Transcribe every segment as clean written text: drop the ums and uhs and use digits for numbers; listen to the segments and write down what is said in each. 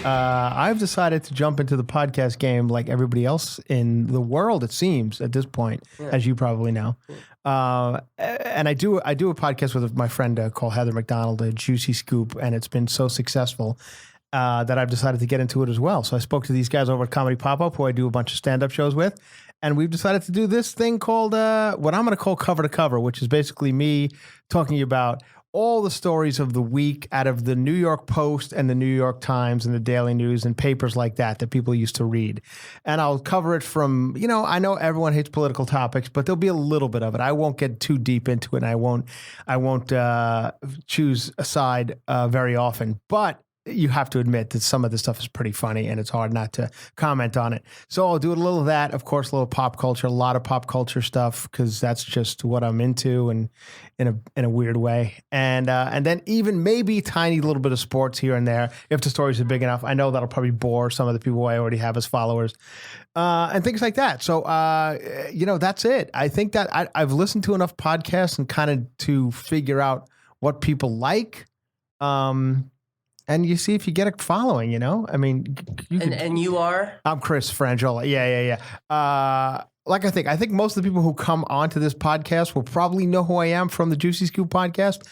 I've decided to jump into the podcast game like everybody else in the world, it seems, at this point, as you probably know. And I do a podcast with my friend called Heather McDonald, a Juicy Scoop, and it's been so successful that I've decided to get into it as well. So I spoke to these guys over at Comedy Pop-Up, who I do a bunch of stand-up shows with, and we've decided to do this thing called what I'm going to call Cover to Cover, which is basically me talking about all the stories of the week out of the New York Post and the New York Times and the Daily News and papers like that people used to read. And I'll cover it from, I know everyone hates political topics, but there'll be a little bit of it. I won't get too deep into it, and I won't choose a side very often. But you have to admit that some of this stuff is pretty funny, and it's hard not to comment on it. So I'll do a little of that, of course, a little pop culture, a lot of pop culture stuff, because that's just what I'm into, and in a weird way. And then even maybe tiny little bit of sports here and there if the stories are big enough. I know that'll probably bore some of the people I already have as followers, and things like that. So that's it. I think that I've listened to enough podcasts and kind of to figure out what people like. And you see if you get a following, I mean, and you are? I'm Chris Franjola. Yeah. I think most of the people who come onto this podcast will probably know who I am from the Juicy Scoop podcast,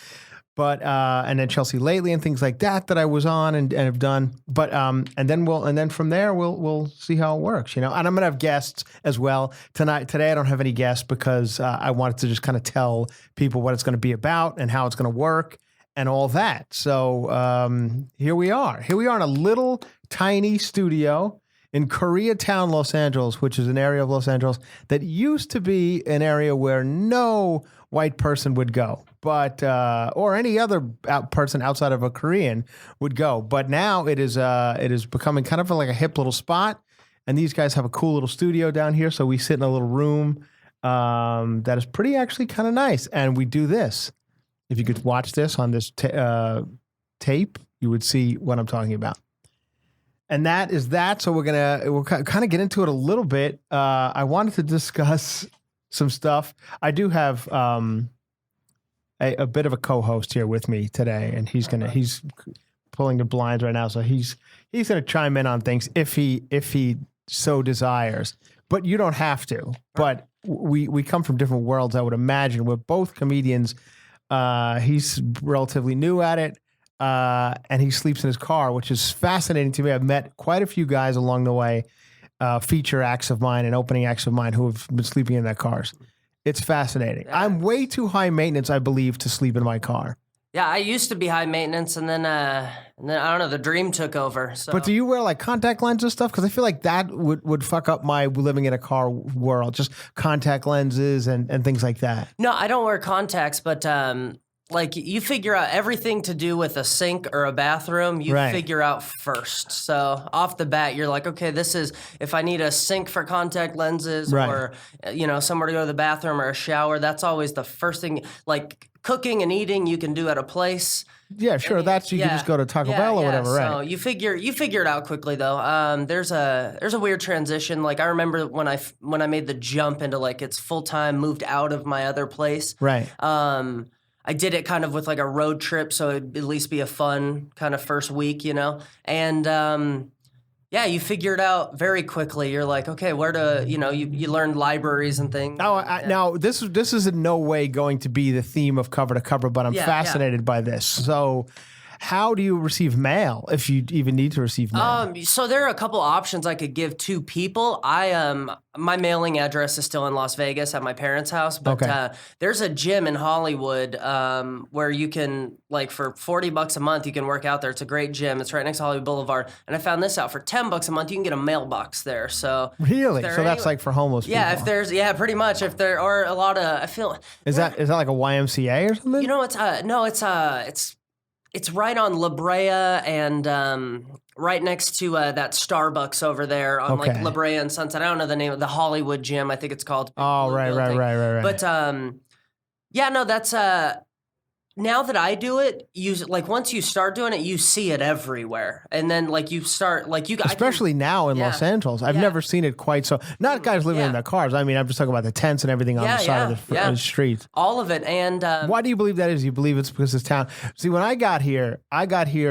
but and then Chelsea Lately and things like that I was on and have done. But and then from there we'll see how it works, And I'm gonna have guests as well today. I don't have any guests because I wanted to just kind of tell people what it's going to be about and how it's going to work and all that. So here we are. Here we are in a little tiny studio in Koreatown, Los Angeles, which is an area of Los Angeles that used to be an area where no white person would go, but or any other person outside of a Korean would go. But now it is becoming kind of like a hip little spot. And these guys have a cool little studio down here. So we sit in a little room that is pretty actually kind of nice. And we do this. If you could watch this on this tape, you would see what I'm talking about. And that is that. So we'll kind of get into it a little bit. I wanted to discuss some stuff. I do have a bit of a co-host here with me today, and he's pulling the blinds right now. So he's gonna chime in on things if he so desires. But you don't have to. But we come from different worlds, I would imagine. We're both comedians. He's relatively new at it, and he sleeps in his car, which is fascinating to me. I've met quite a few guys along the way, feature acts of mine and opening acts of mine who have been sleeping in their cars. It's fascinating. I'm way too high maintenance, I believe, to sleep in my car. Yeah, I used to be high maintenance, and then I don't know, the dream took over. So. But do you wear like contact lenses stuff? Because I feel like that would fuck up my living in a car world. Just contact lenses and things like that. No, I don't wear contacts, but like you figure out everything to do with a sink or a bathroom, you figure out first. So off the bat, you're like, okay, this is, if I need a sink for contact lenses or, somewhere to go to the bathroom or a shower, that's always the first thing. Like cooking and eating, you can do at a place. Yeah, sure. That's you can just go to Taco Bell or whatever, right? So you figure it out quickly though. There's a weird transition. Like I remember when I made the jump into like it's full time, moved out of my other place. Right. I did it kind of with like a road trip, so it'd at least be a fun kind of first week, And you figure it out very quickly. You're like, okay, where to, you learn libraries and things. Now, this is in no way going to be the theme of Cover to Cover, but I'm fascinated by this. So how do you receive mail if you even need to receive mail? So there are a couple options I could give to people. My mailing address is still in Las Vegas at my parents' house, but there's a gym in Hollywood where you can, like for $40 a month, you can work out there. It's a great gym. It's right next to Hollywood Boulevard. And I found this out for $10 a month, you can get a mailbox there. So really? So that's like for homeless people? Yeah, pretty much. If there are a lot of, I feel. Is that like a YMCA or something? It's right on La Brea and right next to that Starbucks over there on like La Brea and Sunset. I don't know the name of the Hollywood gym, I think it's called. Oh, right. But that's now that I do it, once you start doing it, you see it everywhere, and then you start especially now in Los Angeles. I've never seen it quite so. Not guys living in their cars. I mean, I'm just talking about the tents and everything on the side of the streets. All of it. And why do you believe that is? You believe it's because this town? See, when I got here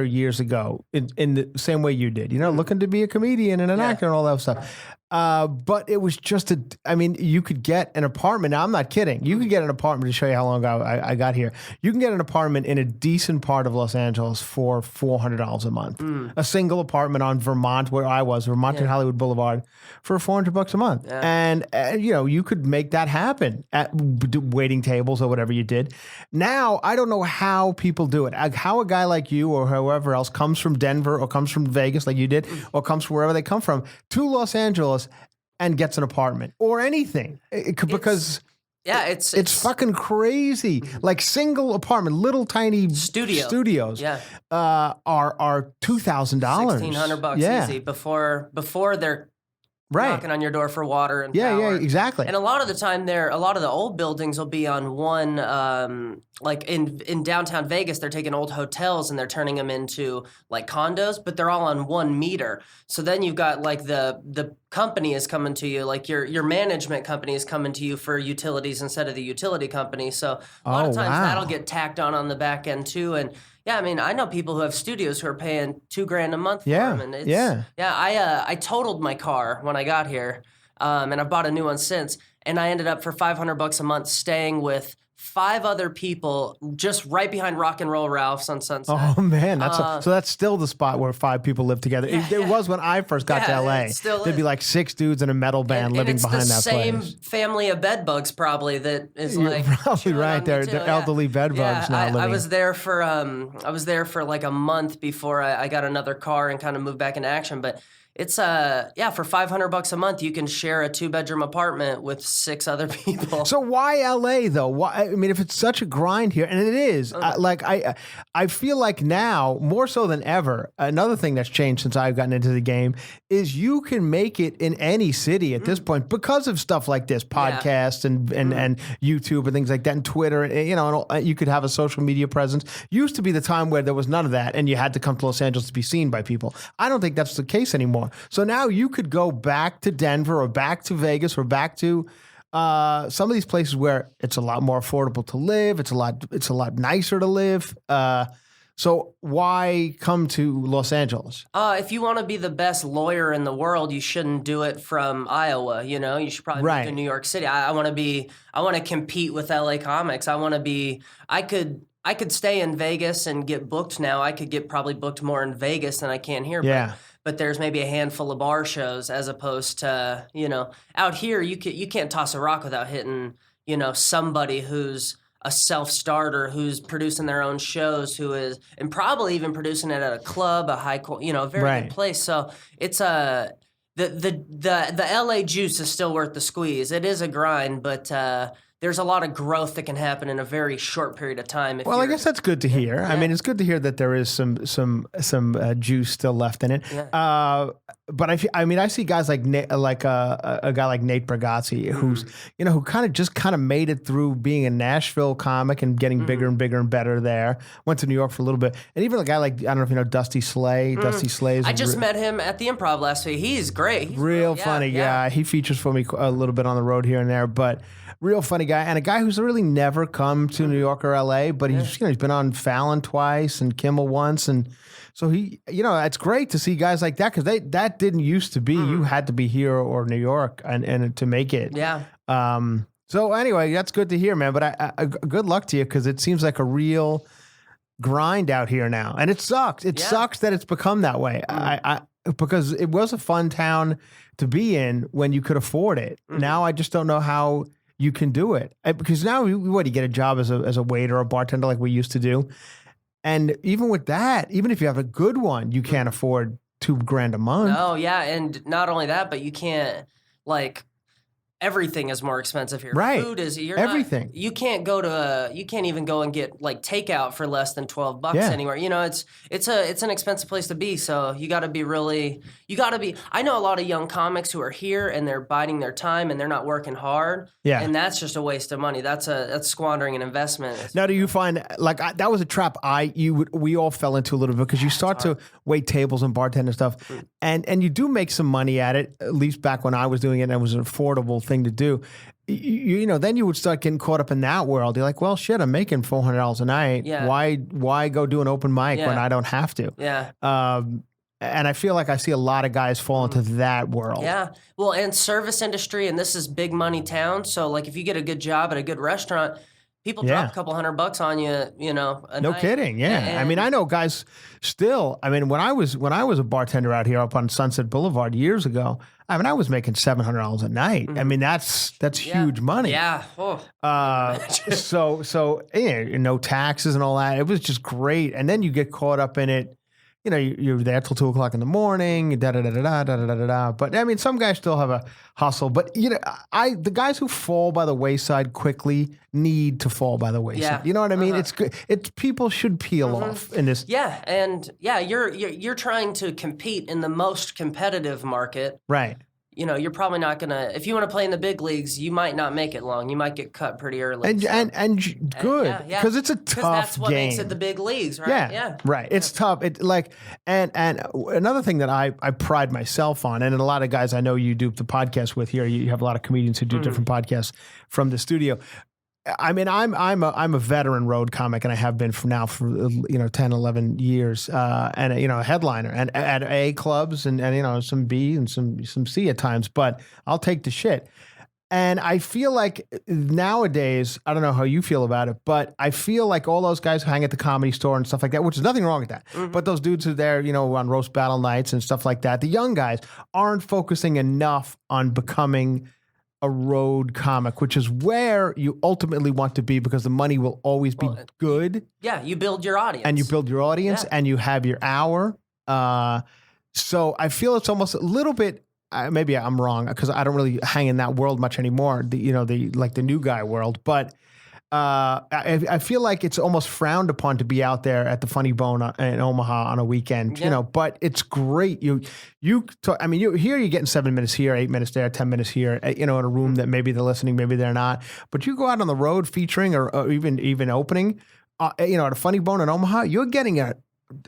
years ago in the same way you did. Looking to be a comedian and an actor and all that stuff. But it was just you could get an apartment. Now, I'm not kidding. You could get an apartment to show you how long ago I got here. You can get an apartment in a decent part of Los Angeles for $400 a month. A single apartment on Vermont, where I was, Vermont and Hollywood Boulevard, for $400 a month. Yeah. And, you could make that happen at waiting tables or whatever you did. Now, I don't know how people do it. How a guy like you or whoever else comes from Denver or comes from Vegas like you did or comes from wherever they come from to Los Angeles and gets an apartment or anything because it's fucking crazy. Like single apartment, little tiny studios are $2,000, $1,600 easy before they're knocking on your door for water and power. Yeah, exactly. And a lot of the time, a lot of the old buildings will be on one, in downtown Vegas, they're taking old hotels and they're turning them into condos, but they're all on 1 meter. So then you've got the company is coming to you, your management company is coming to you for utilities instead of the utility company. So a lot of times that'll get tacked on the back end too. And yeah, I mean, I know people who have studios who are paying $2,000 a month for them. And I totaled my car when I got here, and I bought a new one since. And I ended up for $500 a month staying with 5 other people just right behind Rock and Roll Ralph's on Sunset. Oh man, so that's still the spot where 5 people live together. It was when I first got to LA. There'd be 6 dudes in a metal band living behind that place. It's the same family of bedbugs probably that is You're probably right. They're elderly bedbugs now living. I was there for a month before I got another car and kind of moved back into action, but it's for $500 a month you can share a 2-bedroom apartment with 6 other people. So why LA though? Why? I mean, if it's such a grind here, and it is, I feel like now more so than ever. Another thing that's changed since I've gotten into the game is you can make it in any city at this point because of stuff like this, podcasts and YouTube and things like that, and Twitter. And you could have a social media presence. Used to be the time where there was none of that, and you had to come to Los Angeles to be seen by people. I don't think that's the case anymore. So now you could go back to Denver or back to Vegas or back to some of these places where it's a lot more affordable to live. It's a lot nicer to live. So why come to Los Angeles? If you want to be the best lawyer in the world, you shouldn't do it from Iowa. You should probably move to New York City. I want to compete with LA comics. I could stay in Vegas and get booked now. I could get probably booked more in Vegas than I can here. Yeah. But there's maybe a handful of bar shows as opposed to, out here you can't toss a rock without hitting, somebody who's a self-starter, who's producing their own shows, and probably even producing it at a club, a very good place. So it's the LA juice is still worth the squeeze. It is a grind, but there's a lot of growth that can happen in a very short period of time. I guess that's good to hear. Yeah. I mean, it's good to hear that there is some juice still left in it. Yeah. But I see guys like a guy like Nate Bargatze, who's who kind of made it through being a Nashville comic and getting bigger and bigger and better there. Went to New York for a little bit, and even a guy like, I don't know if you know Dusty Slay. Dusty Slay. I just met him at the Improv last week. He's great. He's real funny guy. He features for me a little bit on the road here and there, but real funny guy, and a guy who's really never come to New York or LA, but he's been on Fallon twice and Kimmel once, and so it's great to see guys like that, because that didn't used to be. You had to be here or New York and to make it. Yeah. So anyway, that's good to hear, man. But I good luck to you, because it seems like a real grind out here now, and it sucks. It sucks that it's become that way. Because it was a fun town to be in when you could afford it. Now I just don't know how you can do it, because now you get a job as a waiter or a bartender like we used to do, and even with that, even if you have a good one, you can't afford $2,000 a month. Oh yeah, and not only that, but you can't everything is more expensive here. Right. Food is everything. You can't go to you can't even go and get like takeout for less than $12 anywhere. You know, it's an expensive place to be. So you got to be I know a lot of young comics who are here and they're biding their time and they're not working hard. Yeah. And that's just a waste of money. That's squandering an investment. Now, do you find like that was a trap we all fell into a little bit because you start to wait tables and bartend and stuff, and you do make some money at it. At least back when I was doing it, and it was an affordable thing to do. You know, then you would start getting caught up in that world. You're like, well, shit, I'm making $400 a night. Yeah. Why go do an open mic when I don't have to? Yeah. And I feel like I see a lot of guys fall into that world. Yeah. Well, and service industry, and this is big money town. So, like, if you get a good job at a good restaurant, people drop a couple $100 on you, you know. No kidding. Yeah. And I mean, I know guys still. I mean, when I was a bartender out here up on Sunset Boulevard years ago, I mean, I was making $700 a night. I mean, that's huge money. Yeah. Oh. So no taxes and all that. It was just great. And then you get caught up in it. You know, you're there till 2 o'clock in the morning, da-da-da-da-da. But I mean, some guys still have a hustle. But, you know, the guys who fall by the wayside quickly need to fall by the wayside. Yeah. You know what I mean? It's good. People should peel off in this. Yeah. And yeah, you're trying to compete in the most competitive market. Right. You know, you're probably not gonna. If you want to play in the big leagues, you might not make it long. You might get cut pretty early. And good because it's a tough game. That's what makes it the big leagues, right? Yeah. Right. It's tough. It like and another thing that I pride myself on, and a lot of guys I know you do the podcast with here. You have a lot of comedians who do different podcasts from the studio. I mean, I'm a veteran road comic, and I have been for 10, 11 years, and a headliner, and at A clubs, and some B and some C at times. But I'll take the shit. And I feel like nowadays, I don't know how you feel about it, but I feel like all those guys who hang at the Comedy Store and stuff like that, which is nothing wrong with that. But those dudes who are there, on roast battle nights and stuff like that, the young guys aren't focusing enough on becoming a road comic, which is where you ultimately want to be because the money will always be good. Yeah, you build your audience. And you build your audience and you have your hour. So I feel it's almost a little bit, maybe I'm wrong because I don't really hang in that world much anymore, the new guy world. But I feel like it's almost frowned upon to be out there at the Funny Bone in Omaha on a weekend, but it's great. You're getting 7 minutes here, 8 minutes there, 10 minutes here, in a room that maybe they're listening, maybe they're not. But you go out on the road featuring or even opening, at a Funny Bone in Omaha, you're getting an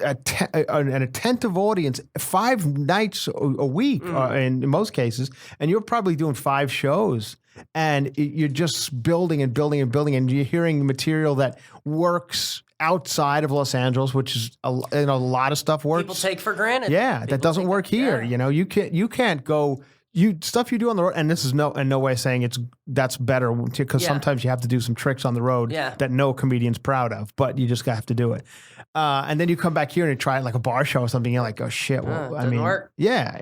attentive audience 5 nights a week in most cases, and you're probably doing 5 shows. And you're just building and building and building, and you're hearing material that works outside of Los Angeles, which is a lot of stuff works. People take for granted. Yeah, that doesn't work here. Yeah. You can't go. Stuff you do on the road, and this is in no way saying that's better because sometimes you have to do some tricks on the road that no comedian's proud of, but you just have to do it. And then you come back here and you try it like a bar show or something. You're like, oh shit! Well, I mean, work. Yeah.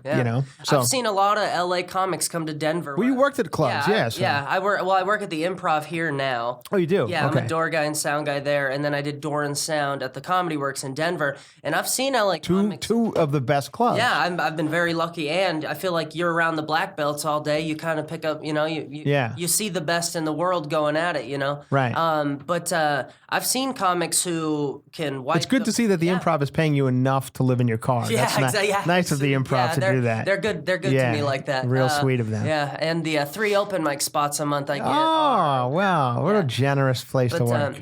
So I've seen a lot of LA comics come to Denver. Well, you worked at clubs, I work at the Improv here now. Oh, you do? Yeah, okay. I'm a door guy and sound guy there, and then I did door and sound at the Comedy Works in Denver. And I've seen LA comics. Two of the best clubs. Yeah, I've been very lucky, and I feel like you're around the black belts all day. You kind of pick up, you see the best in the world going at it, Right. But I've seen comics who can wipe. It's good to see that the Improv is paying you enough to live in your car. Yeah, That's exactly. Nice of the Improv to do that. They're good. They're good to me like that. Real sweet of them. Yeah, and the 3 open mic spots a month I get. Oh wow, what a generous place to work.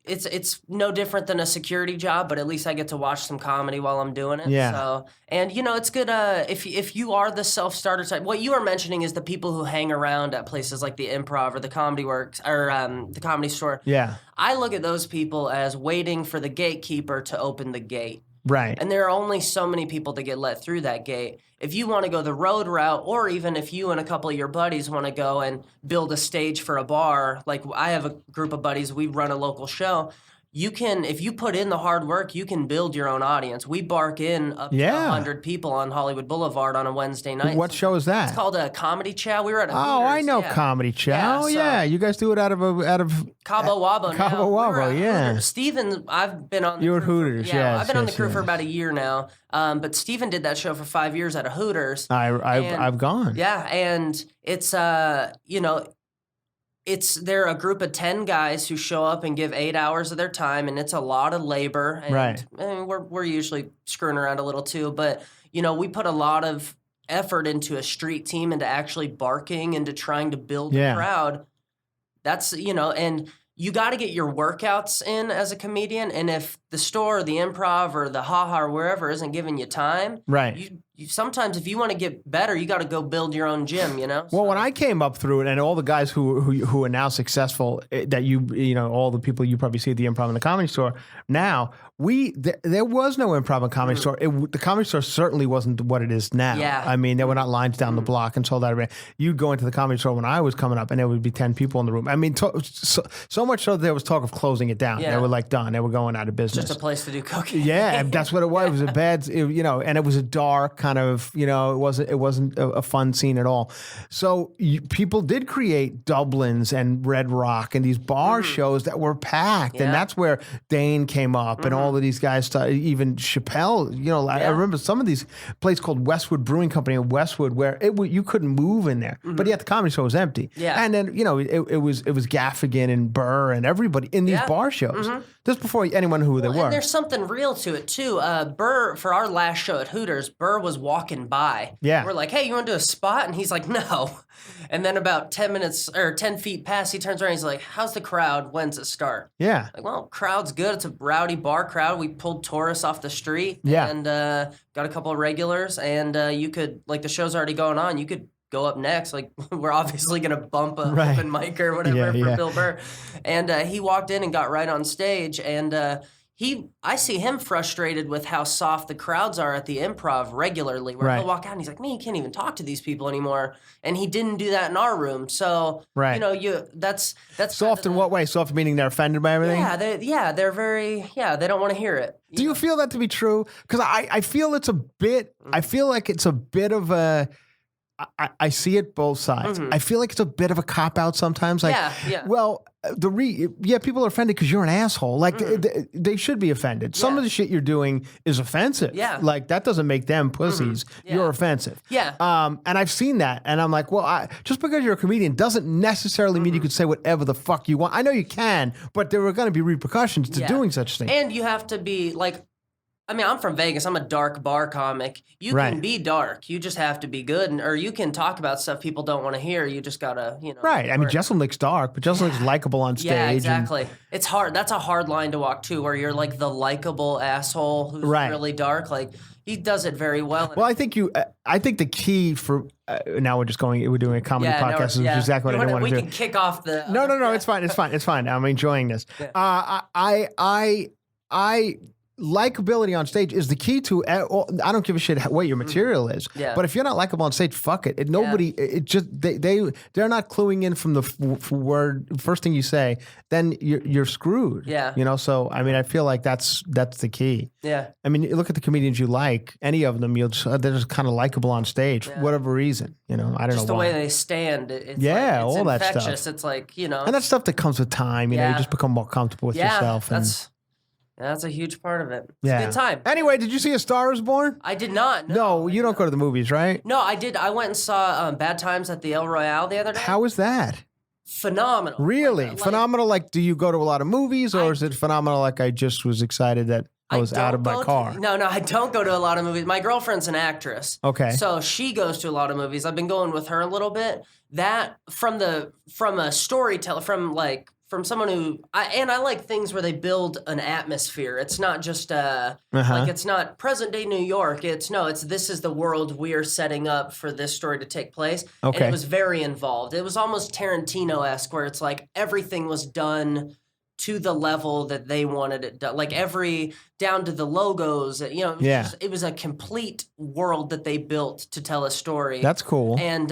It's no different than a security job, but at least I get to watch some comedy while I'm doing it. Yeah. So, and it's good if you are the self-starter type. What you are mentioning is the people who hang around at places like the Improv or the Comedy Works or the Comedy Store. Yeah. I look at those people as waiting for the gatekeeper to open the gate. Right. And there are only so many people that get let through that gate. If you want to go the road route, or even if you and a couple of your buddies want to go and build a stage for a bar, like I have a group of buddies, we run a local show, if you put in the hard work, you can build your own audience. We bark in up to 100 people on Hollywood Boulevard on a Wednesday night. What show is that? It's called a Comedy Chow. We were at a Hooters. I know Comedy Chow. Yeah, you guys do it out of Cabo Wabo. Cabo Wabo, yeah. Steven, I've been on. You were Hooters, yeah. I've been on the crew for about a year now. But Steven did that show for 5 years at a Hooters. I've gone. Yeah, and it's they're a group of 10 guys who show up and give 8 hours of their time, and it's a lot of labor. And, right. And we're usually screwing around a little too, but we put a lot of effort into a street team, into actually barking, into trying to build a crowd. That's and you got to get your workouts in as a comedian, and if the store or the improv or the haha or wherever isn't giving you time, right? You sometimes, if you want to get better, you got to go build your own gym. Well, when I came up through it, and all the guys who are now successful, that all the people you probably see at the Improv and the Comedy Store now, there was no Improv and Comedy Store. The Comedy Store certainly wasn't what it is now. Yeah. I mean, there were not lines down the block and sold out everything. You'd go into the Comedy Store when I was coming up, and there would be 10 people in the room. I mean, so much so that there was talk of closing it down. Yeah. They were like done. They were going out of business. Just a place to do cooking. Yeah, that's what it was. It was a bad, and it was a dark kind of, it wasn't a fun scene at all. So people did create Dublins and Red Rock and these bar shows that were packed, and that's where Dane came up, and all of these guys started. Even Chappelle, I remember some of these place called Westwood Brewing Company in Westwood where you couldn't move in there, but yet the Comedy Store was empty. Yeah, and then it was Gaffigan and Burr and everybody in these bar shows. This before anyone knew who they were. And there's something real to it too. Burr, for our last show at Hooters, Burr was walking by. Yeah. We're like, hey, you want to do a spot? And he's like, no. And then about 10 feet past, he turns around, he's like, how's the crowd? When's it start? Yeah. Like, well, crowd's good. It's a rowdy bar crowd. We pulled tourists off the street. Yeah. And got a couple of regulars. And you could, like, the show's already going on. You could go up next. Like, we're obviously going to bump a open mic or whatever for Bill Burr. And he walked in and got right on stage. And I see him frustrated with how soft the crowds are at the Improv regularly, where he'll walk out and he's like, man, you can't even talk to these people anymore. And he didn't do that in our room. So, that's soft in what way? Soft meaning they're offended by everything? They're very, they don't want to hear it. Do you feel that to be true? Because I feel it's a bit, I feel like it's a bit of a, I see it both sides. I feel like it's a bit of a cop-out sometimes. Like, well, people are offended because you're an asshole. Like, they should be offended. Some of the shit you're doing is offensive. Yeah. Like, that doesn't make them pussies. You're offensive. Yeah. And I've seen that. And I'm like, well, just because you're a comedian doesn't necessarily mean you can say whatever the fuck you want. I know you can, but there are going to be repercussions to doing such things. And you have to be, like, I mean, I'm from Vegas. I'm a dark bar comic. You can be dark. You just have to be good. Or you can talk about stuff people don't want to hear. You just got to, Right. I mean, Jesselnick's dark, but Jesselnick's likable on stage. Yeah, exactly. It's hard. That's a hard line to walk to, where you're like the likable asshole who's really dark. Like, he does it very well. Well, I think the key for, now we're doing a comedy podcast, which is exactly what I want to do. We can kick off the... No, it's fine. I'm enjoying this. Yeah. Likability on stage is the key to. I don't give a shit what your material is, but if you're not likable on stage, fuck it. Nobody. It just they're not cluing in from the word first thing you say. Then you're screwed. Yeah. So I mean, I feel like that's the key. Yeah. I mean, you look at the comedians you like. Any of them, they're just kind of likable on stage for whatever reason. I don't know. Just the why. way they stand. It's all infectious. that stuff. It's like and that's stuff that comes with time. You just become more comfortable with yourself. That's a huge part of it. It's a good time. Anyway, did you see A Star Is Born? I did not. No, you don't go to the movies, right? No, I did. I went and saw Bad Times at the El Royale the other day. How was that? Phenomenal. Really? Phenomenal, like, do you go to a lot of movies, or is it phenomenal like I just was excited that I was out of my car? No, I don't go to a lot of movies. My girlfriend's an actress. Okay. So she goes to a lot of movies. I've been going with her a little bit. That, from a storyteller, from someone who I like things where they build an atmosphere. It's not just like, it's not present day New York. This is the world we're setting up for this story to take place. Okay. And it was very involved. It was almost Tarantino-esque, where it's like everything was done to the level that they wanted it done. Like down to the logos, it was a complete world that they built to tell a story. That's cool. And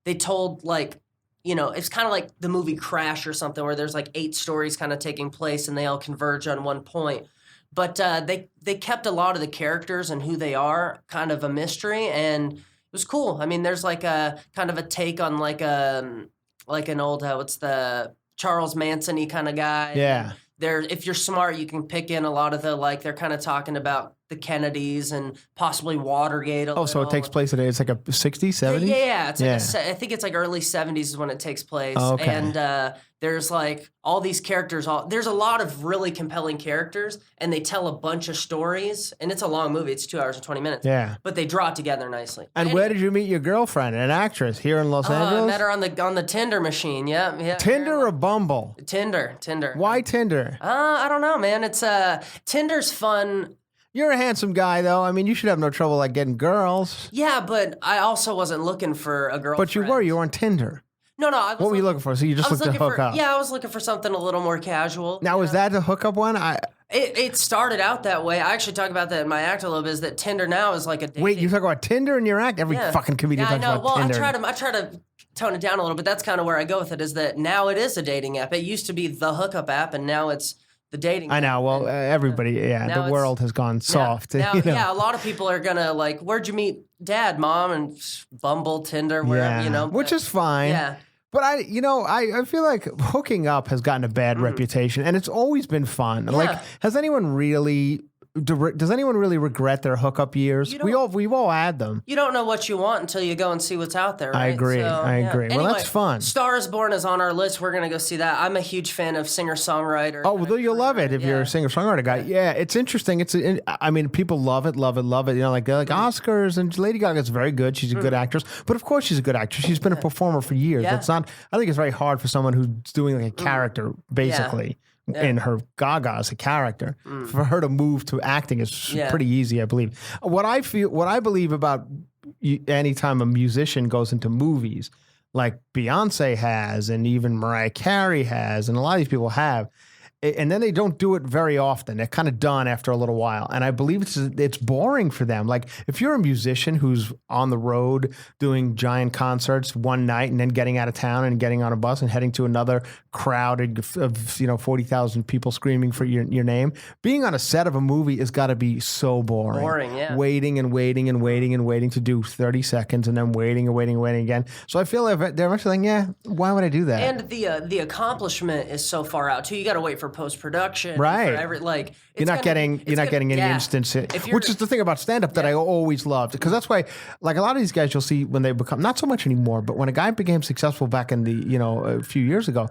they told, like, it's kind of like the movie Crash or something where there's like 8 stories kind of taking place and they all converge on one point. But they kept a lot of the characters and who they are kind of a mystery, and it was cool. I mean, there's like a kind of a take on like an old what's the Charles Manson-y kind of guy. Yeah. If you're smart, you can pick in a lot of the they're kind of talking about the Kennedys and possibly Watergate. So it takes place today. It's like a 60s, 70s? Yeah. It's like I think it's like early 70s is when it takes place. Oh, okay. And there's like all these characters. There's a lot of really compelling characters, and they tell a bunch of stories. And it's a long movie. It's 2 hours and 20 minutes. Yeah. But they draw it together nicely. And where did you meet your girlfriend, an actress here in Los Angeles? I met her on the Tinder machine. Yeah. Tinder or Bumble? Tinder. Why Tinder? I don't know, man. It's Tinder's fun. You're a handsome guy, though. I mean, you should have no trouble like getting girls. Yeah, but I also wasn't looking for a girlfriend. But you were. You were on Tinder. No. What were you looking for? So you just looked to hook up? Yeah, I was looking for something a little more casual. Now, was that the hookup one? It started out that way. I actually talk about that in my act a little bit. Is that Tinder now is like a dating. Wait, you talk about Tinder in your act? Every fucking comedian talks about Tinder. I try to tone it down a little bit. That's kind of where I go with it. Is that now it is a dating app. It used to be the hookup app, and now it's the dating. I know. Well, everybody, the world has gone soft. Now, a lot of people are gonna like, where'd you meet Dad, Mom, and Bumble, Tinder, wherever, which is fine. Yeah. But I feel like hooking up has gotten a bad reputation, and it's always been fun. Yeah. Like, does anyone really regret their hookup years? We've all had them. You don't know what you want until you go and see what's out there, right? I agree. Anyway, Well, that's fun. Star is Born is on our list. We're going to go see that. I'm a huge fan of singer-songwriter. Oh, well, you'll love it if you're a singer-songwriter guy. Yeah, it's interesting. I mean, people love it. You know, like they're like Oscars, and Lady Gaga's very good. She's a good actress. But of course she's a good actress. She's been a performer for years. Yeah. It's not, I think it's very hard for someone who's doing like a character, basically. Yeah. In her Gaga as a character, for her to move to acting is pretty easy, I believe. What I believe about anytime a musician goes into movies, like Beyonce has, and even Mariah Carey has, and a lot of these people have, and then they don't do it very often. They're kind of done after a little while. And I believe it's boring for them. Like if you're a musician who's on the road doing giant concerts one night and then getting out of town and getting on a bus and heading to another crowded of 40,000 people screaming for your name, being on a set of a movie has got to be so boring. Boring, yeah. Waiting to do 30 seconds and then waiting again. So I feel like they're actually like, yeah, why would I do that? And the accomplishment is so far out too. You got to wait for post-production, right? You're not getting any instance, which is the thing about stand-up that I always loved, because that's why, like a lot of these guys you'll see when they become, not so much anymore, but when a guy became successful back in the a few years ago,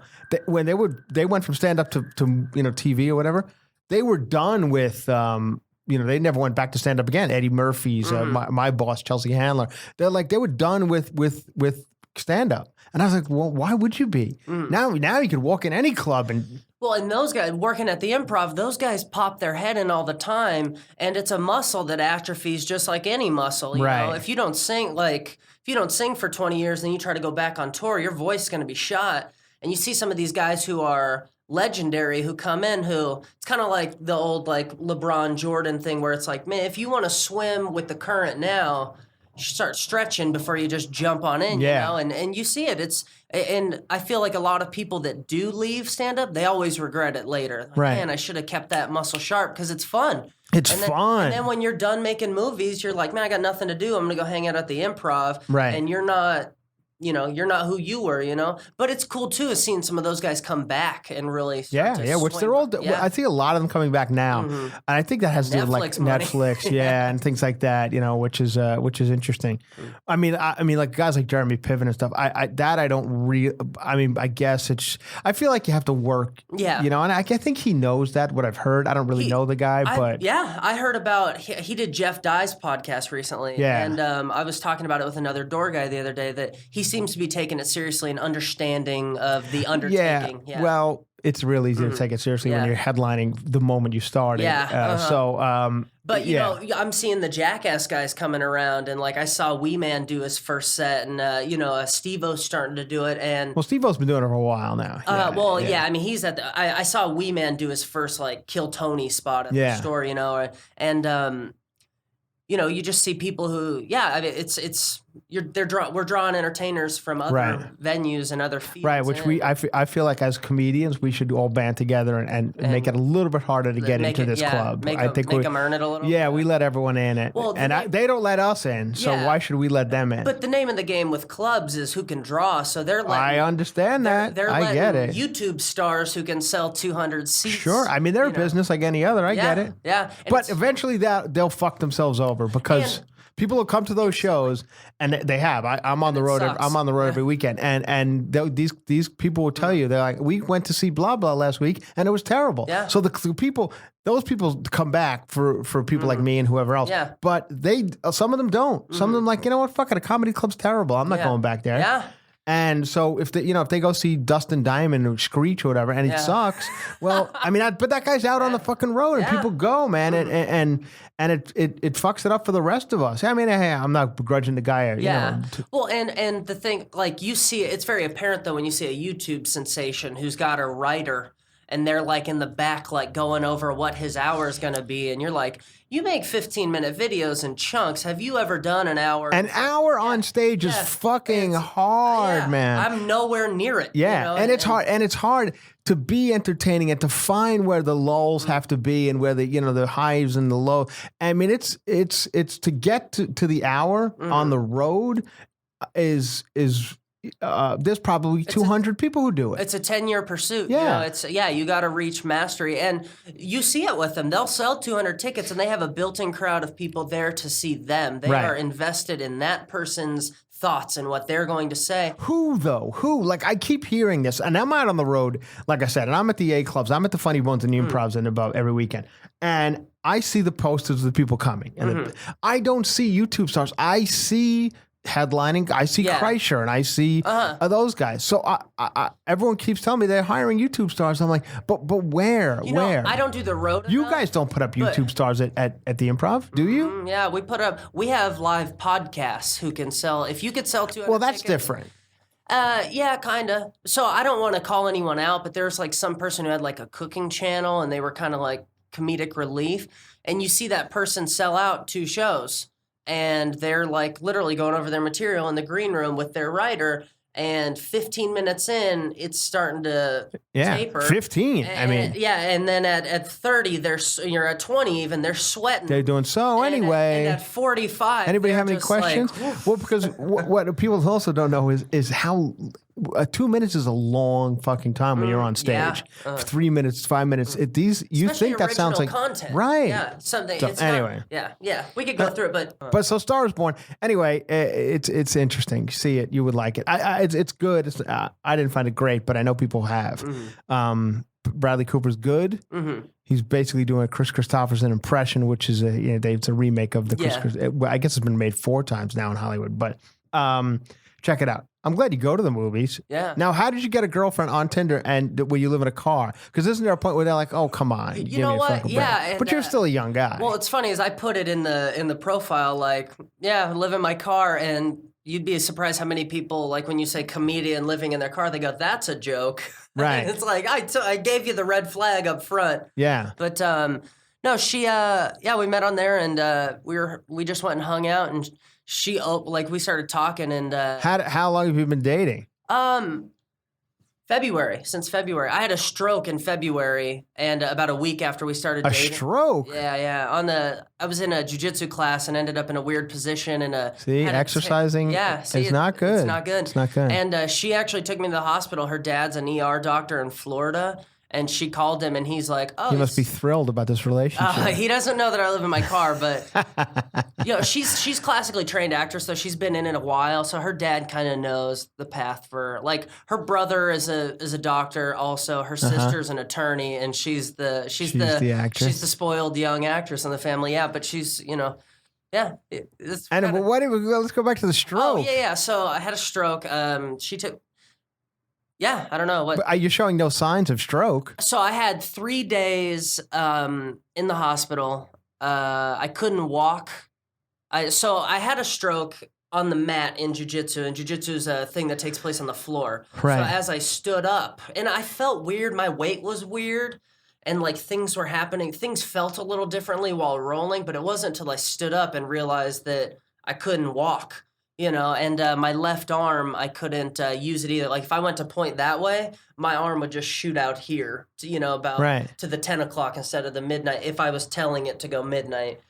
when they went from stand-up to TV or whatever, they were done with. They never went back to stand up again. Eddie Murphy's, my boss, Chelsea Handler. They were done with stand up, and I was like, well, why would you be? Now you could walk in any club and. Well, and those guys working at the Improv, those guys pop their head in all the time, and it's a muscle that atrophies just like any muscle. You know, if you don't sing for 20 years, then you try to go back on tour, your voice is going to be shot. And you see some of these guys who are legendary who come in who it's kind of like the old like LeBron Jordan thing where it's like, man, if you want to swim with the current now, you start stretching before you just jump on in, you know, and you see it. And I feel like a lot of people that do leave stand-up, they always regret it later. Like, man, I should have kept that muscle sharp because it's fun. It's fun. And then when you're done making movies, you're like, man, I got nothing to do. I'm going to go hang out at the Improv. Right. And you're not who you were, But it's cool, too, is seeing some of those guys come back and really which they're all, I see a lot of them coming back now. And I think that has to do with like Netflix, and things like that, which is interesting. I mean, like guys like Jeremy Piven and stuff, I guess I feel like you have to work, and I think he knows that, what I've heard. I don't really know the guy, but. I heard about, he did Jeff Dye's podcast recently. Yeah. And I was talking about it with another door guy the other day that he seems to be taking it seriously and understanding of the undertaking. Yeah. Well, it's really easy to take it seriously when you're headlining the moment you started. But I'm seeing the Jackass guys coming around, and like I saw Wee Man do his first set, and Steve-O's starting to do it, and Steve-O's been doing it for a while now. I mean he's at I saw Wee Man do his first like Kill Tony spot at the store, and you just see people who, I mean, it's we're drawing entertainers from other venues and other fields. Right, which I feel like as comedians we should all band together and make it a little bit harder to get into this club. I think make them earn it a little. Yeah, we let everyone in it, they don't let us in. So why should we let them in? But the name of the game with clubs is who can draw. So they're letting. I understand that. I get it. YouTube stars who can sell 200 seats. Sure, I mean they're a business like any other. I get it. Yeah, but eventually they'll fuck themselves over because. People will come to those shows, and they have. I'm on the road. I'm on the road every weekend, and these people will tell you they're like, we went to see blah blah last week, and it was terrible. Yeah. So those people come back for people like me and whoever else. Yeah. But some of them don't. Some of them like, you know what? Fuck it. A comedy club's terrible. I'm not going back there. Yeah. And so if they go see Dustin Diamond or Screech or whatever, and it sucks, well, I mean, but that guy's out on the fucking road, and people go, man, and it fucks it up for the rest of us. I mean, hey, I'm not begrudging the guy. Well, and the thing, like you see, it's very apparent though when you see a YouTube sensation who's got a writer. And they're like in the back, like going over what his hour is going to be. And you're like, you make 15-minute videos in chunks. Have you ever done an hour? An hour on stage is fucking hard, man. I'm nowhere near it. Yeah, and it's hard. And it's hard to be entertaining and to find where the lulls have to be and where the highs and the low. I mean, it's to get to the hour on the road is. There's probably 200 people who do it. It's a 10-year pursuit. Yeah. You got to reach mastery. And you see it with them. They'll sell 200 tickets and they have a built-in crowd of people there to see them. They are invested in that person's thoughts and what they're going to say. Who, though? Who? Like, I keep hearing this, and I'm out on the road, like I said, and I'm at the A clubs. I'm at the Funny Bones and the Improvs and above every weekend. And I see the posters of the people coming. And I don't see YouTube stars. I see headlining. I see Kreischer and I see those guys. So everyone keeps telling me they're hiring YouTube stars. I'm like, but where? Where? I don't do the road. You guys don't put up YouTube stars at the Improv, do you? Yeah, we have live podcasts who can sell. If you could sell 200 well, that's tickets, different. Yeah, kind of. So I don't want to call anyone out, but there's like some person who had like a cooking channel and they were kind of like comedic relief. And you see that person sell out 2 shows. And they're like literally going over their material in the green room with their writer. And 15 minutes in, it's starting to taper. 15. And then at 30, you're at 20 even, they're sweating. They're doing anyway. And at 45, anybody have any questions? Like, well, because what people also don't know is how 2 minutes is a long fucking time when you're on stage. 3 minutes, 5 minutes. You think that sounds like content, right? Yeah, something. So, anyway, we could go through it, but so Star is Born. Anyway, it's interesting. See it, you would like it. It's good. I didn't find it great, but I know people have. Bradley Cooper's good. He's basically doing a Chris Christopherson impression, which is it's a remake of the Chris. I guess it's been made 4 times now in Hollywood, but check it out. I'm glad you go to the movies. Yeah. Now, how did you get a girlfriend on Tinder and where you live in a car? Because isn't there a point where they're like, "Oh, come on, you know what? Yeah, but you're still a young guy." Well, it's funny is I put it in the profile like, I live in my car, and you'd be surprised how many people like when you say comedian living in their car, they go, "That's a joke." Right. It's like I gave you the red flag up front. Yeah. But no, she we met on there and we just went and hung out and. We started talking and how long have you been dating? Since February. I had a stroke in February and about a week after we started dating. A stroke? Yeah. I was in a jiu-jitsu class and ended up in a weird position and exercising is not good. It's not good. It's not good. And she actually took me to the hospital. Her dad's an ER doctor in Florida. And she called him, and he's like, "Oh, you must be thrilled about this relationship." He doesn't know that I live in my car, but she's classically trained actress, so she's been in it a while. So her dad kind of knows the path for like her brother is a doctor, also her sister's an attorney, and she's the actress. She's the spoiled young actress in the family. Yeah, but she's let's go back to the stroke. Oh yeah. So I had a stroke. She took. Yeah, I don't know what. But you're showing no signs of stroke. So I had 3 days in the hospital. I couldn't walk. So I had a stroke on the mat in jiu-jitsu, and jiu-jitsu is a thing that takes place on the floor. Right. So as I stood up, and I felt weird. My weight was weird, and like things were happening. Things felt a little differently while rolling, but it wasn't until I stood up and realized that I couldn't walk. and my left arm, I couldn't use it either. Like if I went to point that way, my arm would just shoot out here, about to the 10 o'clock instead of the midnight if I was telling it to go midnight.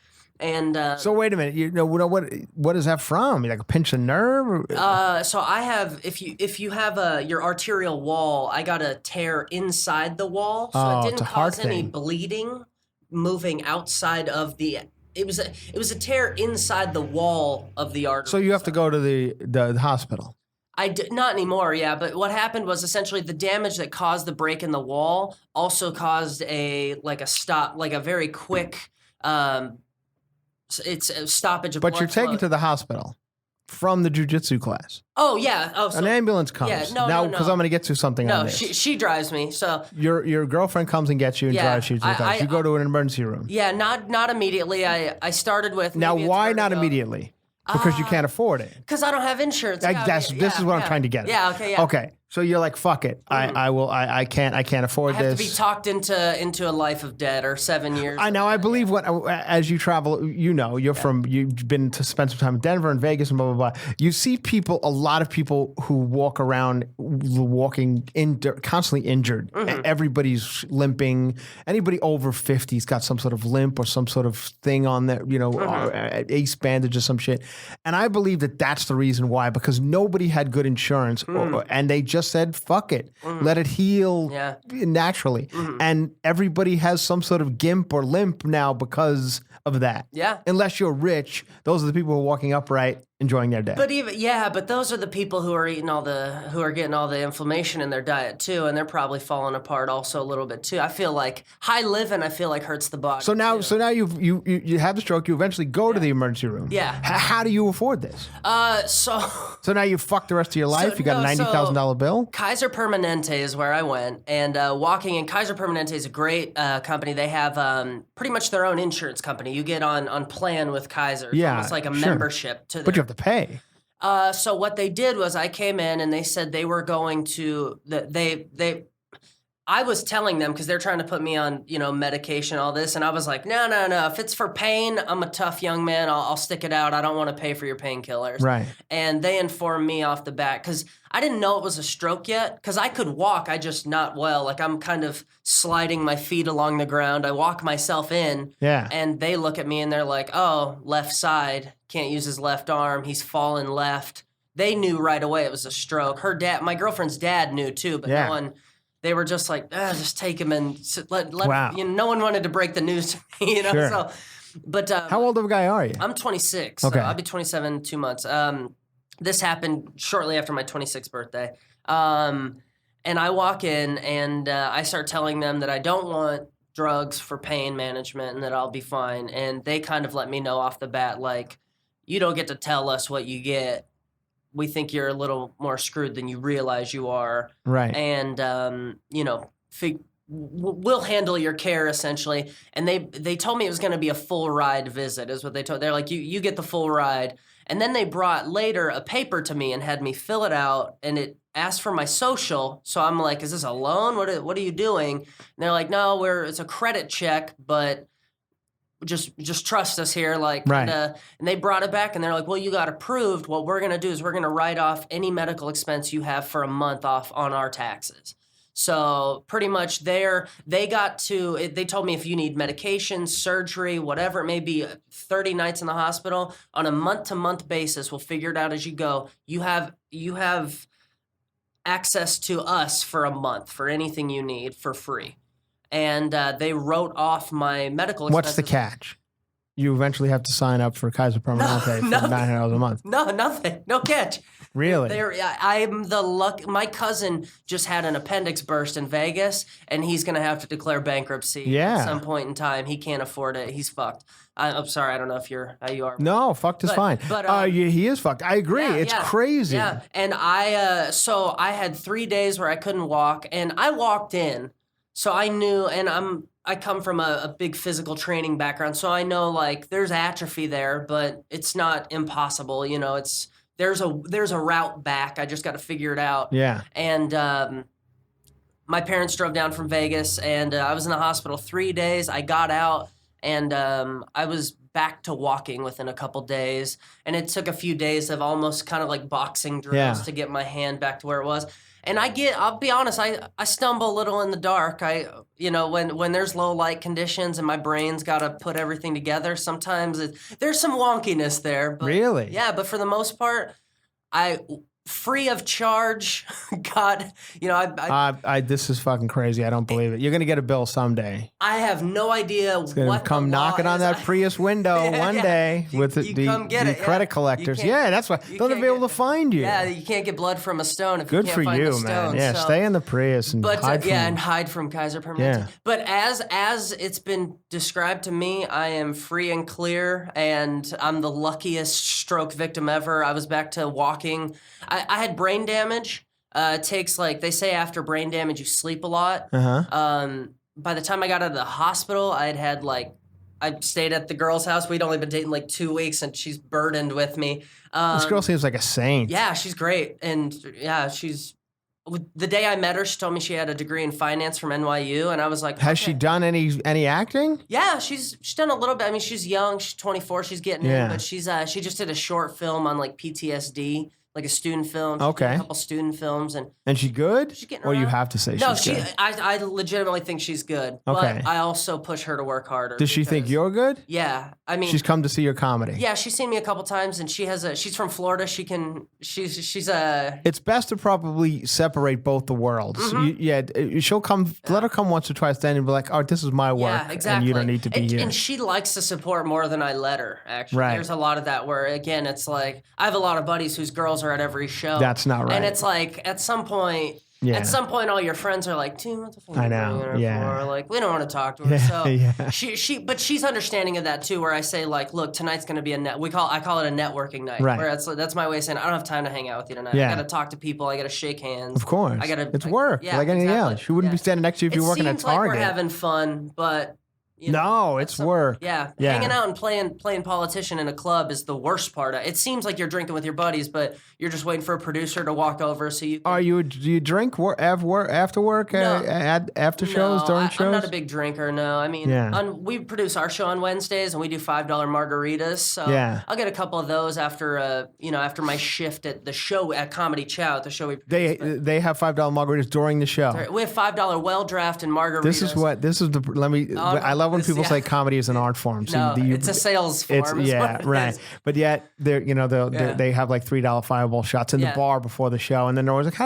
And so wait a minute, what is that from? Like a pinch of nerve? So I have, if you have your arterial wall, I got a tear inside the wall, so it didn't cause any bleeding moving outside of the. It was a tear inside the wall of the artery. So you have to go to the hospital. Not anymore, yeah. But what happened was essentially the damage that caused the break in the wall also caused a very quick. It's a stoppage of blood flow. But you're taken to the hospital from the jiu-jitsu class. Oh, yeah. Oh, so, an ambulance comes. Yeah, no. Because I'm going to get to something on this. No, she drives me. So your girlfriend comes and gets you and drives you to the class. You go to an emergency room. Yeah, not immediately. I started with. Now, why not immediately? Because you can't afford it. Because I don't have insurance. This is what I'm trying to get at. Yeah. Okay. Yeah. Okay. So you're like, fuck it. I can't afford this. I have to be talked into a life of debt or 7 years. I know. I believe as you travel, you've been to spend some time in Denver and Vegas and blah, blah, blah. You see a lot of people who walk around constantly injured. Everybody's limping. Anybody over 50's got some sort of limp or some sort of thing on their, ace bandage or some shit. And I believe that's the reason why, because nobody had good insurance and they just said, fuck it, let it heal naturally. And everybody has some sort of gimp or limp now because of that. Yeah. Unless you're rich, those are the people who are walking upright, enjoying their day. But those are the people who are getting all the inflammation in their diet too, and they're probably falling apart also a little bit too. I feel like high living, hurts the body. So now you have the stroke. You eventually go to the emergency room. Yeah. How do you afford this? So now you fucked the rest of your life. You got a $90,000 bill. Kaiser Permanente is where I went, and walking in. Kaiser Permanente is a great company. They have pretty much their own insurance company. You get on plan with Kaiser. It's almost like a membership to. But you have to pay. So what they did was I came in and they said they were going to I was telling them because they're trying to put me on, medication, all this. And I was like, no. If it's for pain, I'm a tough young man. I'll stick it out. I don't want to pay for your painkillers. Right. And they informed me off the bat because I didn't know it was a stroke yet because I could walk. I just not well. Like I'm kind of sliding my feet along the ground. I walk myself in. Yeah. And they look at me and they're like, oh, left side. Can't use his left arm. He's fallen left. They knew right away it was a stroke. My girlfriend's dad knew too, but no one. They were just like, just take him and let no one wanted to break the news to me, Sure. So, but how old of a guy are you? I'm 26. Okay. So I'll be 27 in 2 months. This happened shortly after my 26th birthday. And I walk in and I start telling them that I don't want drugs for pain management and that I'll be fine. And they kind of let me know off the bat, like, you don't get to tell us what you get. We think you're a little more screwed than you realize you are. Right. And, we'll handle your care essentially. And they told me it was going to be a full ride visit is what they told. They're like, you get the full ride. And then they brought later a paper to me and had me fill it out and it asked for my social. So I'm like, is this a loan? What are you doing? And they're like, no, it's a credit check, but just trust us here, like, right. And they brought it back and they're like, well, you got approved. What we're going to do is we're going to write off any medical expense you have for a month off on our taxes. So pretty much they told me if you need medication, surgery, whatever it may be, 30 nights in the hospital on a month-to-month basis, we'll figure it out as you go. You have access to us for a month for anything you need for free. And they wrote off my medical expenses. What's the catch? You eventually have to sign up for Kaiser Permanente for $900 a month. No, nothing. No catch. Really? I'm the luck. My cousin just had an appendix burst in Vegas, and he's going to have to declare bankruptcy at some point in time. He can't afford it. He's fucked. I'm sorry. I don't know if how you are. No, fucked is fine. But he is fucked. I agree. It's crazy. Yeah. And so I had 3 days where I couldn't walk, and I walked in. So I knew, and I come from a big physical training background, so I know like there's atrophy there, but it's not impossible. There's a route back. I just got to figure it out. Yeah. And my parents drove down from Vegas, and I was in the hospital 3 days. I got out, and I was back to walking within a couple days. And it took a few days of almost kind of like boxing drills to get my hand back to where it was. And I'll be honest, I stumble a little in the dark. When there's low light conditions and my brain's got to put everything together, sometimes there's some wonkiness there. But, really? Yeah, but for the most part, free of charge, this is fucking crazy. I don't believe it. You're going to get a bill someday. I have no idea what come knocking on that Prius window one day with the credit collectors. Yeah, that's why they'll never be able to find you. Yeah, you can't get blood from a stone if Good you can't for find you, the stone. Man. Yeah, so. Stay in the Prius and hide from Kaiser Permanente. Yeah. But as it's been described to me, I am free and clear, and I'm the luckiest stroke victim ever. I was back to walking. I had brain damage. It takes they say after brain damage you sleep a lot. By the time I got out of the hospital, I stayed at the girl's house. We'd only been dating 2 weeks, and she's burdened with me. This girl seems like a saint. Yeah, she's great, and she's. The day I met her, she told me she had a degree in finance from NYU, and I was like, "Has she done any acting?" Yeah, she's done a little bit. I mean, she's young. She's 24. She's getting in, but she just did a short film on PTSD. Like a student film. She did a couple student films. And she good? She's getting or around. You have to say she's good? No, I legitimately think she's good. Okay. But I also push her to work harder. Does she think you're good? Yeah. I mean. She's come to see your comedy. Yeah, she's seen me a couple times, and she's from Florida. She's a. It's best to probably separate both the worlds. Mm-hmm. She'll come, let her come once or twice, then and be like, oh, this is my work. Yeah, exactly. And you don't need to be here. And she likes to support more than I let her, actually. Right. There's a lot of that where, again, it's I have a lot of buddies whose girls are at every show. That's not right. And it's at some point, all your friends are like, dude, what the fuck? I know. For? We don't want to talk to her. So but she's understanding of that too. Where I say look, tonight's going to be I call it a networking night. Right. Where that's my way of saying I don't have time to hang out with you tonight. Yeah. I got to talk to people. I got to shake hands. Of course. It's work. Yeah, like anything else. She wouldn't be standing next to you if you were working at Target. Like we're having fun, but. It's work. Yeah, hanging out and playing politician in a club is the worst part. It seems like you're drinking with your buddies, but you're just waiting for a producer to walk over so you. Do you drink after work? No. After shows, during shows? I'm not a big drinker. No, I mean, we produce our show on Wednesdays and we do $5 margaritas. So I'll get a couple of those after my shift at the show at Comedy Chow at the show we produce. They have $5 margaritas during the show. We have $5 well draft and margaritas. I love when people say comedy is an art form. So it's a sales form. Right. But yet they have $3 Fireball shots in the bar before the show, and then they're always like,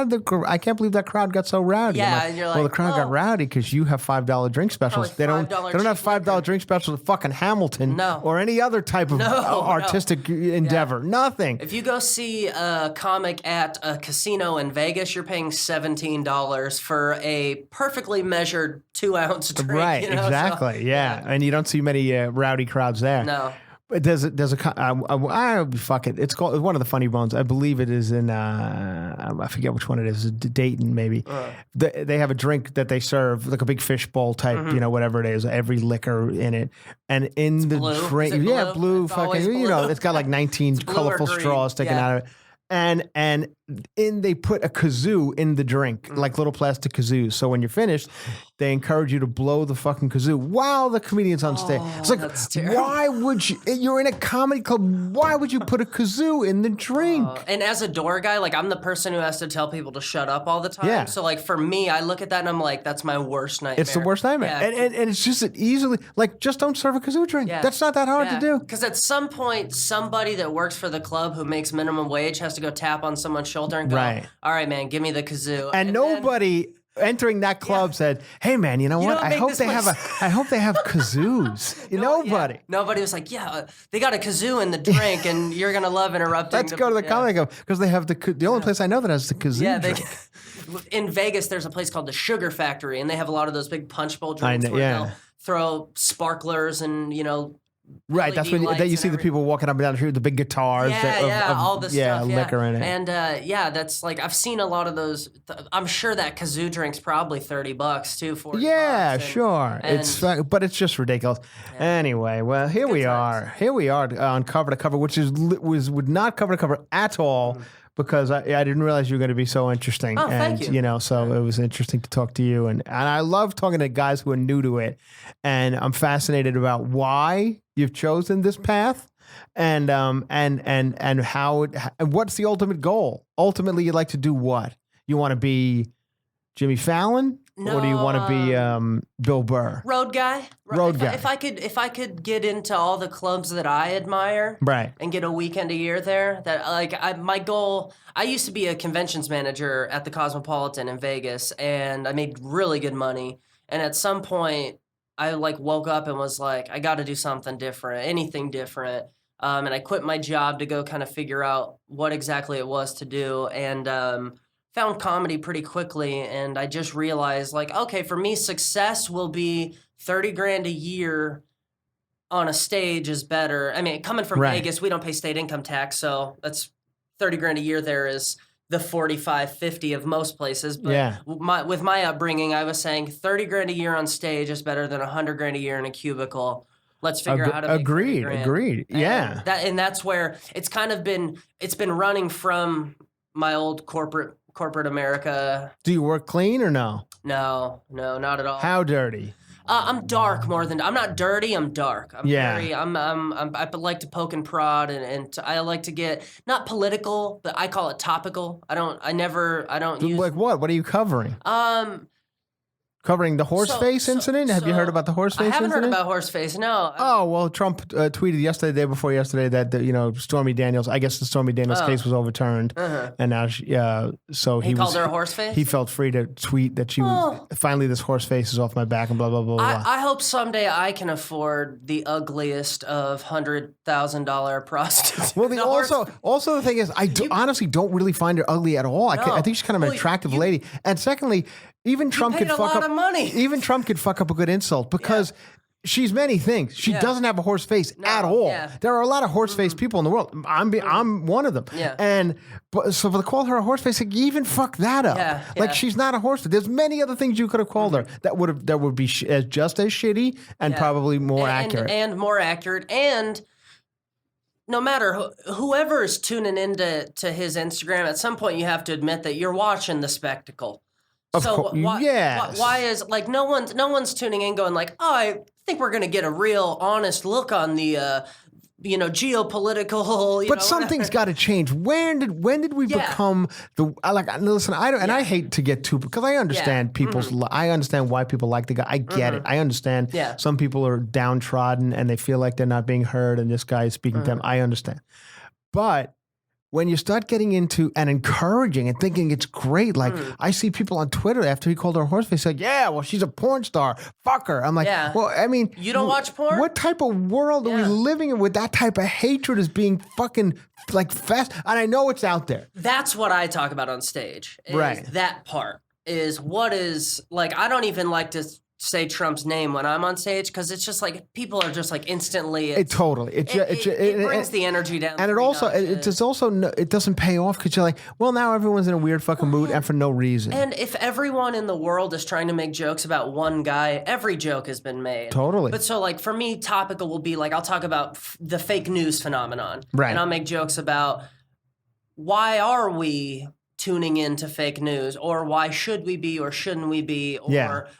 I can't believe that crowd got so rowdy. Yeah, and you're like, well, the crowd got rowdy because you have $5 drink specials. They don't have $5 drink specials at fucking Hamilton or any other type of artistic endeavor. Yeah. Nothing. If you go see a comic at a casino in Vegas, you're paying $17 for a perfectly measured 2-ounce drink. Right. Exactly. So, yeah. And you don't see many rowdy crowds there. No. But fuck it. It's called one of the Funny Bones. I believe it is in I forget which one it is. Dayton maybe. They have a drink that they serve like a big fishbowl type, whatever it is. Every liquor in it, and in the drink, blue. It's fucking blue. It's got 19 colorful straws sticking out of it. And they put a kazoo in the drink, like little plastic kazoos. So when you're finished, they encourage you to blow the fucking kazoo while the comedian's on stage. It's like, why would you? You're in a comedy club. Why would you put a kazoo in the drink? And as a door guy, I'm the person who has to tell people to shut up all the time. Yeah. So for me, I look at that and I'm like, that's my worst nightmare. It's the worst nightmare. Yeah. And it's just easily just don't serve a kazoo drink. Yeah. That's not that hard to do. Because at some point, somebody that works for the club who makes minimum wage has to go tap on someone's shoulder and go, all right, man, give me the kazoo. And nobody entering that club said, "Hey, man, you know what? I hope they have kazoos." Nobody. Nobody was like, "Yeah, they got a kazoo in the drink, and you're gonna love interrupting." Let's go to the comedy club because they have the only place I know that has the kazoo drink. In Vegas, there's a place called the Sugar Factory, and they have a lot of those big punch bowl drinks where they'll throw sparklers and Right, LED that's when you see the people walking up and down the street with the big guitars. All the stuff. Liquor in it. And that's I've seen a lot of those. I'm sure that kazoo drink's probably $30 too. $40. Yeah, sure. But it's just ridiculous. Yeah. Anyway, well, here we are. Here we are on Cover to Cover, which would not cover to cover at all. because I didn't realize you were going to be so interesting. Oh, and, thank you. So it was interesting to talk to you. And I love talking to guys who are new to it. And I'm fascinated about why you've chosen this path and how and what's the ultimate goal? Ultimately, you'd like to do what? You want to be Jimmy Fallon? No, or do you want to be Bill Burr? Road guy. Road guy. If I could get into all the clubs that I admire, right, and get a weekend a year there, my goal. I used to be a conventions manager at the Cosmopolitan in Vegas, and I made really good money. And at some point, I woke up and was like, I got to do something different, anything different. And I quit my job to go kind of figure out what exactly it was to do, and found comedy pretty quickly, and I just realized, okay, for me, success will be $30,000 a year on a stage is better. I mean, coming from Vegas, we don't pay state income tax, so that's $30,000 a year. There is the 45, 50 of most places. But with my upbringing, I was saying $30,000 a year on stage is better than $100,000 a year in a cubicle. Let's figure out how to make Agreed. Yeah. And that's where it's kind of been running from my old corporate America. Do you work clean or no? No, not at all. How dirty? I'm dark more than I'm not dirty. I'm dark. I like to poke and prod, and I like to get not political, but I call it topical. I don't use like what? What are you covering? Covering the horseface incident? Have you heard about the horseface incident? I haven't heard about horseface, no. Oh, well, Trump tweeted yesterday, the day before yesterday, that, Stormy Daniels, I guess the Stormy Daniels case was overturned. And now, so he called her a horseface? He felt free to tweet that finally this horseface is off my back and blah, blah, blah, blah. I hope someday I can afford the ugliest of $100,000 prostitutes. Well, also the thing is, honestly don't really find her ugly at all. I think she's kind of an attractive lady. And secondly, even Trump could fuck up money. Even Trump could fuck up a good insult because she's many things. She doesn't have a horse face at all. Yeah. There are a lot of horse face people in the world. I'm one of them. Yeah. So to call her a horse face, you even fuck that up. Yeah. She's not a horse face. There's many other things you could have called her that would be just as shitty and probably more accurate. And more accurate. And no matter whoever is tuning into his Instagram, at some point you have to admit that you're watching the spectacle. Why is no one's tuning in going I think we're going to get a real honest look on the geopolitical. But something's got to change. When did we become listen? I hate to get too because I understand people's. I understand why people like the guy. I get it. I understand. Yeah. Some people are downtrodden and they feel like they're not being heard, and this guy is speaking to them. I understand, but when you start getting into and encouraging and thinking it's great, I see people on Twitter after he called her a horseface, she's a porn star. Fuck her. I'm like, well, I mean, you don't watch porn? What type of world are we living in with that type of hatred is being fucking fast? And I know it's out there. That's what I talk about on stage. Right. That part is what is I don't even like to say Trump's name when I'm on stage because it's just people are just instantly. It brings the energy down. And it doesn't pay off because you're now everyone's in a weird fucking mood and for no reason. And if everyone in the world is trying to make jokes about one guy, every joke has been made. Totally. But so for me, topical will be I'll talk about the fake news phenomenon. Right. And I'll make jokes about why are we tuning into fake news, or why should we be or shouldn't we be,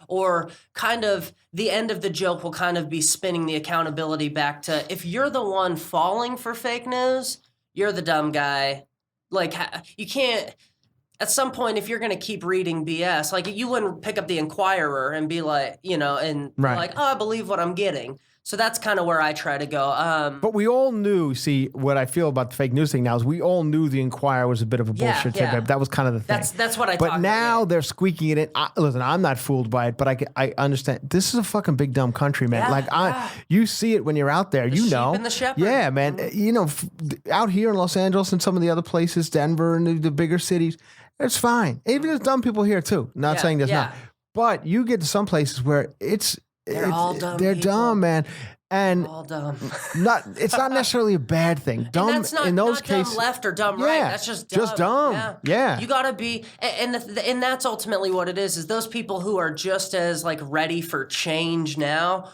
or kind of the end of the joke will kind of be spinning the accountability back to if you're the one falling for fake news, you're the dumb guy. You can't at some point if you're going to keep reading BS, you wouldn't pick up the Inquirer and be I believe what I'm getting. So that's kind of where I try to go. But we all knew, what I feel about the fake news thing now is we all knew the Inquirer was a bit of a bullshit tidbit. That was kind of the thing. That's what I thought. But now they're squeaking it in. Listen, I'm not fooled by it, but I understand. This is a fucking big dumb country, man. You see it when you're out there. The sheep and the shepherd. Yeah, man. Out here in Los Angeles and some of the other places, Denver and the bigger cities, it's fine. Even there's dumb people here too. Not saying there's not. But you get to some places where they're all dumb. They're dumb, man, and all dumb. It's not necessarily a bad thing. Dumb and that's not, in those not cases. Dumb left or dumb right. That's just dumb. Just dumb. Yeah. You gotta be, and that's ultimately what it is. Is those people who are just as ready for change now.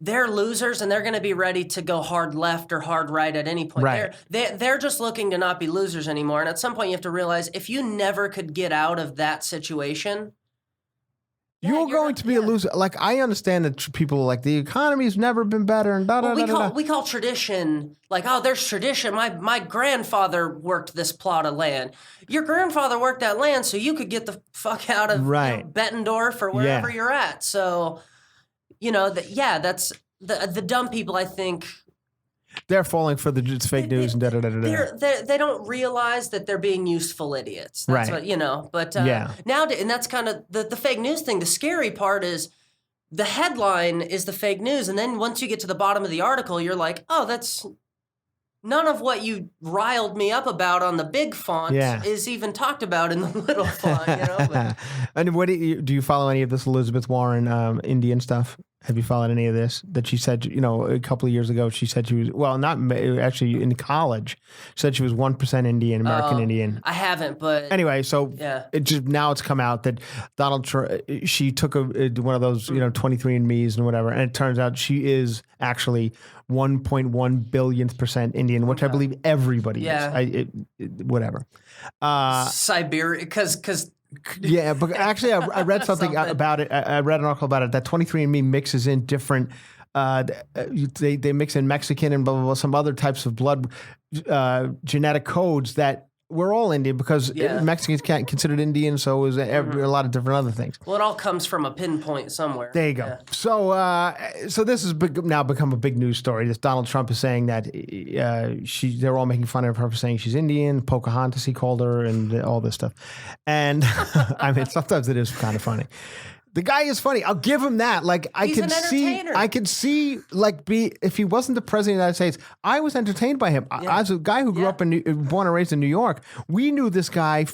they're losers and they're going to be ready to go hard left or hard right at any point. Right. They're just looking to not be losers anymore. And at some point you have to realize if you never could get out of that situation, you're going to be a loser. Like, I understand that people like the economy's never been better and we call tradition like, oh, there's tradition. My grandfather worked this plot of land. Your grandfather worked that land so you could get the fuck out of Bettendorf or wherever you're at. So, that's the dumb people, I think. They're falling for the fake news and They don't realize that they're being useful idiots. That's what, but now, and that's kind of the fake news thing. The scary part is the headline is the fake news. And then once you get to the bottom of the article, you're like, oh, that's none of what you riled me up about on the big font is even talked about in the little font, And what do you follow any of this Elizabeth Warren Indian stuff? Have you followed any of this? That she said, a couple of years ago, she said she was, well, not actually in college, she said she was 1% Indian, American Indian. I haven't, but. Anyway, so now it's come out that Donald Trump, she took one of those, 23andMe's and whatever, and it turns out she is actually 1.1 billionth percent Indian, which I believe everybody is. Whatever. Siberia, because. Yeah, but actually, I read something about it. I read an article about it that 23andMe mixes in different. They mix in Mexican and blah blah blah, some other types of blood genetic codes that we're all Indian because Mexicans can't considered Indian, so is a lot of different other things. Well, it all comes from a pinpoint somewhere. There you go. Yeah. So this has now become a big news story. This Donald Trump is saying that they're all making fun of her for saying she's Indian. Pocahontas, he called her, and all this stuff. And I mean, sometimes it is kind of funny. The guy is funny. I'll give him that. Like, I could see, like, if he wasn't the president of the United States, I was entertained by him. As a guy who grew up born and raised in New York, we knew this guy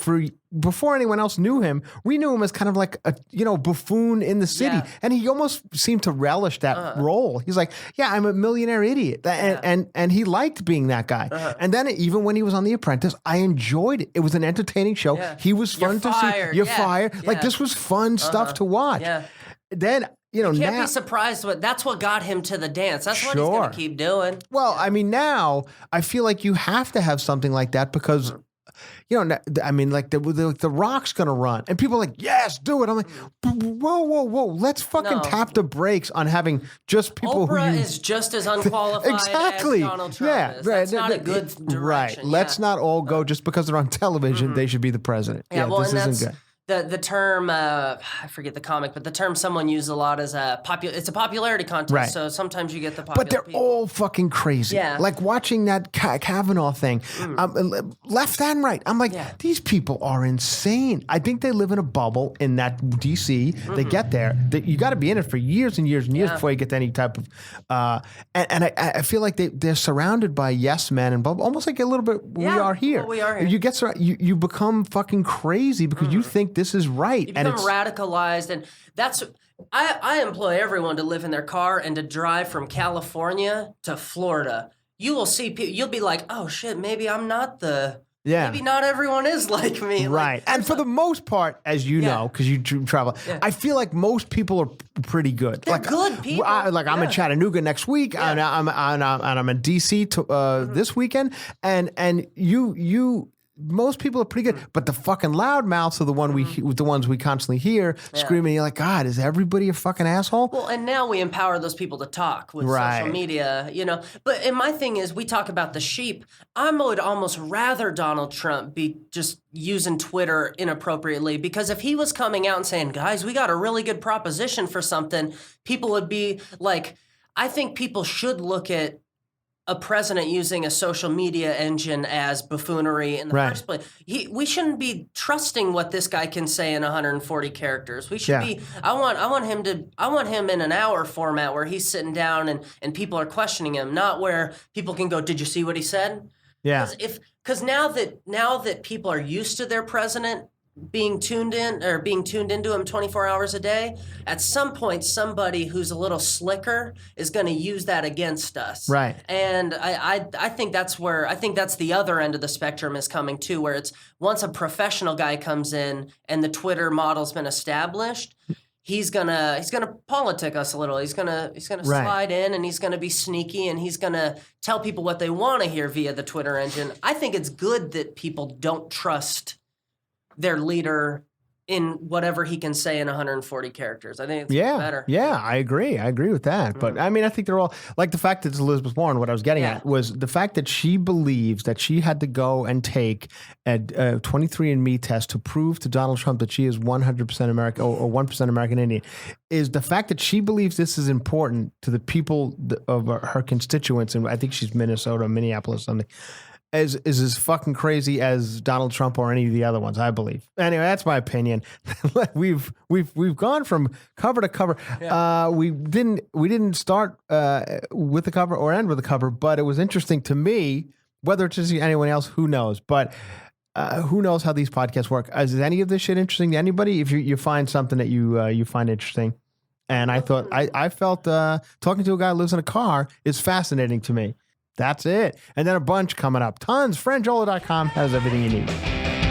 before anyone else knew him. We knew him as kind of like a, buffoon in the city. And he almost seemed to relish that role. He's like, I'm a millionaire idiot. And he liked being that guy. And then even when he was on The Apprentice, I enjoyed it. It was an entertaining show. Yeah. He was fun to see. You're fired. Like, this was fun stuff to watch. Yeah. Then, you can't be surprised. That's what got him to the dance. That's what he's going to keep doing. Well, I mean, now I feel like you have to have something like that because, I mean, like the Rock's going to run and people are like, yes, do it. I'm like, whoa. Let's fucking tap the brakes on having just people Oprah is just as unqualified as Donald Trump is. That's not a good direction. Right. Let's not all go just because they're on television, they should be the president. This isn't good. The term, I forget the comic, but the term someone used a lot is it's a popularity contest. Right. So sometimes you get the popular But they're people. all fucking crazy. Yeah. Like watching that Kavanaugh thing, left and right. I'm like, these people are insane. I think they live in a bubble in that D.C. They get there. You got to be in it for years and years and years before you get to any type of, and I feel like they're surrounded by yes men and almost like a little bit we are here. Well, we are here. You get you become fucking crazy because you think this is right. You become radicalized, and that's I employ everyone to live in their car and to drive from California to Florida. You will see people. You'll be like, oh shit, maybe I'm not the. Yeah. Maybe not everyone is like me. Right. And for the most part, as you know, because you travel, I feel like most people are pretty good. They're good people. I'm in Chattanooga next week, and I'm in D.C. this weekend, and you. Most people are pretty good, but the fucking loudmouths are the ones we constantly hear screaming. You're like, God, is everybody a fucking asshole? Well, and now we empower those people to talk with social media, But my thing is, we talk about the sheep. I would almost rather Donald Trump be just using Twitter inappropriately, because if he was coming out and saying, guys, we got a really good proposition for something, people would be like, I think people should look at a president using a social media engine as buffoonery in the first place. We shouldn't be trusting what this guy can say in 140 characters. We should be. I want him in an hour format where he's sitting down and people are questioning him, not where people can go, "Did you see what he said?" Yeah. Because now that people are used to their president being tuned into him 24 hours a day, at some point somebody who's a little slicker is going to use that against us. Right. And I think that's the other end of the spectrum is coming too, where it's once a professional guy comes in and the Twitter model's been established, he's gonna politic us a little. He's gonna slide in, and he's gonna be sneaky, and he's gonna tell people what they want to hear via the Twitter engine. I think it's good that people don't trust their leader in whatever he can say in 140 characters. I think it's better. Yeah, I agree. I agree with that. But I mean, I think they're all like the fact that it's Elizabeth Warren. What I was getting at was the fact that she believes that she had to go and take a 23andMe test to prove to Donald Trump that she is 100% American or 1% American Indian. Is the fact that she believes this is important to the people of her constituents, and I think she's Minnesota, Minneapolis, something. Is as fucking crazy as Donald Trump or any of the other ones, I believe. Anyway, that's my opinion. We've gone from cover to cover. Yeah. We didn't start with the cover or end with the cover, but it was interesting to me. Whether it's just anyone else, who knows? But who knows how these podcasts work? Is any of this shit interesting to anybody? If you find something that you find interesting, and I thought I felt talking to a guy who lives in a car is fascinating to me. That's it. And then a bunch coming up. Tons. Franjola.com has everything you need.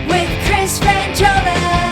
With Chris Franjola.